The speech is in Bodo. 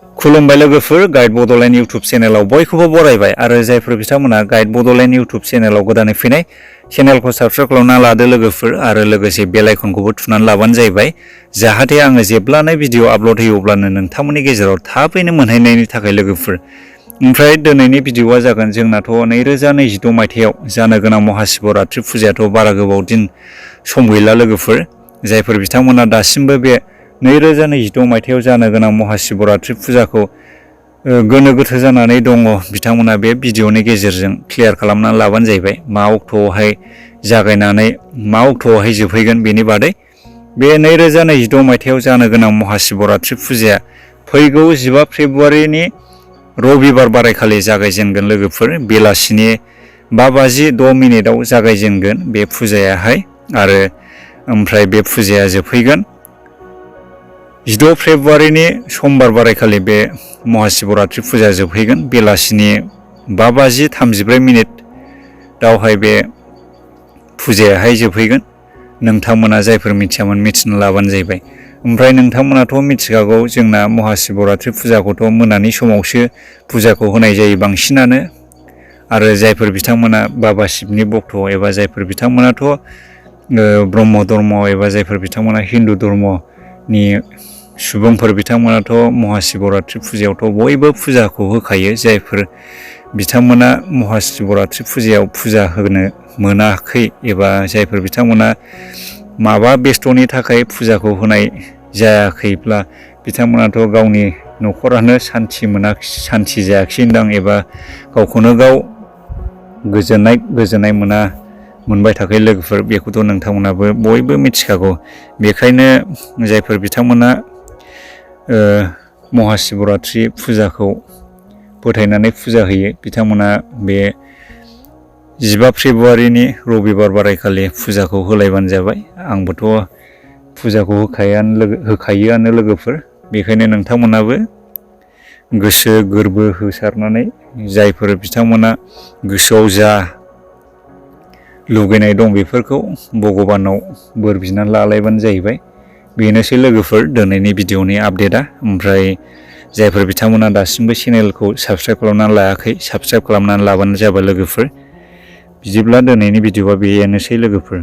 खुलुमबाय लोगोफोर गाइड बड'लेण्ड इउटुब चेनेलाव बयखौबो बरायबाय आरो जायफोर बिथांमोना गाइड बड'लेण्ड इउटुब चेनेलाव गोदानै फैनाय चेनेलखौ साबस्क्राइब खालामना लादो लोगोफोर आरो लोगोसे बेल आइकनखौबो थुनानै लाबानो जाहैबाय जाहाथे आङो जेब्लानो भिडिअ आपल'ड होयो अब्लानो नोंथांमोननि गेजेराव थाबैनो मोनहैनायनि थाखाय लोगोफोर। ओमफ्राय दिनैनि भिडिअआ जागोन जोंनाथ' 2026 मायथाइयाव जानो गोनां महाशिवरात्रि फुजायाथ' बारा गोबाव दिन सम गैला लोगोफोर। जायफोर बिथांमोना दासिमबो बे 2026 मायथाइयाव जानो गोनां महाशिवरात्रि फुजाखौ गोनो गोथो जानानै दङ बिथांमोना बे भिडिअनि गेजेरजों क्लियार खालामनानै लाबानो जाहैबाय मा अक्ट'आवहाय जागायनानै मा अक्ट'आवहाय जोबहैगोन बेनि बादै। बे 2026 मायथाइयाव जानो गोनां महाशिवरात्रि फुजाया फैगौ 15 फेब्रुवारिनि रबिबार बारायखालि जागायजेनगोन लोगोफोर। बेलासिनि 5:06 जागायजेनगोन बे फुजायाहाय आरो ओमफ्राय बे फुजाया जोबहैगोन 16 फेब्रुवारिनि समबार बारायखालि बे महाशिवरात्रि फुजा जोबहैगोन बेलासिनि 5:33 दावहाय बे फुजायाहाय जोबहैगोन। नोंथांमोना जायफोर मिथियामोन मिथिना लाबानो जाहैबाय। ओमफ्राय नोंथांमोनाथ' मिथिखागौ जोंना महाशिवरात्रि फुजाखौथ' मोनानि समावसो फुजाखौ होनाय जायो बांसिनानो आरो जायफोर बिथांमोना बाबा शिबनि भक्त एबा जायफोर बिथांमोनाथ' ब्रह्म धर्म एबा जायफोर बिथांमोना हिन्दु धर्मनि सुबुंफोर बिथांमोनाथ' महाशिवरात्रि फुजायावथ' बयबो फुजाखौ होखायो। जायफोर बिथांमोना महाशिवरात्रि फुजायाव फुजा होनो मोनाखै एबा जायफोर बिथांमोना माबा बेस्थ'नि थाखाय फुजाखौ होनाय जायाखैब्ला बिथांमोनाथ' गावनि न'खरानो सान्थि जायाखिसैदां एबा गावखौनो गाव गोजोननाय मोनबाय थाखायो लोगोफोर। बेखौथ' नोंथांमोनाबो बयबो मिथिखागौ। बेखायनो जायफोर बिथांमोना महाशिवरात्रि फुजाखौ फोथायनानै फुजा होयो बिथांमोना बे 15 फेब्रुवारिनि रबिबार बारायखालि फुजाखौ होलायबानो जाबाय। आंबोथ' फुजाखौ होखायोआनो लोगोफोर। बेखायनो नोंथांमोनाबो गोसो गोरबो होसारनानै जायफोर बिथांमोना गोसोआव जा लुगैनाय दं बेफोरखौ भगबानाव बोर बिनानै लालायबानो जाहैबाय। बेनोसै लोगोफोर दिनैनि भिडिअनि आपडेटआ। ओमफ्राय जायफोर बिथांमोना दासिमबो चेनेलखौ साबस्क्राइब खालामनानै लायाखै साबस्क्राइब खालामनानै लाबानो जाबाय लोगोफोर। बिदिब्ला दिनैनि भिडिअआ बेनोसै लोगोफोर।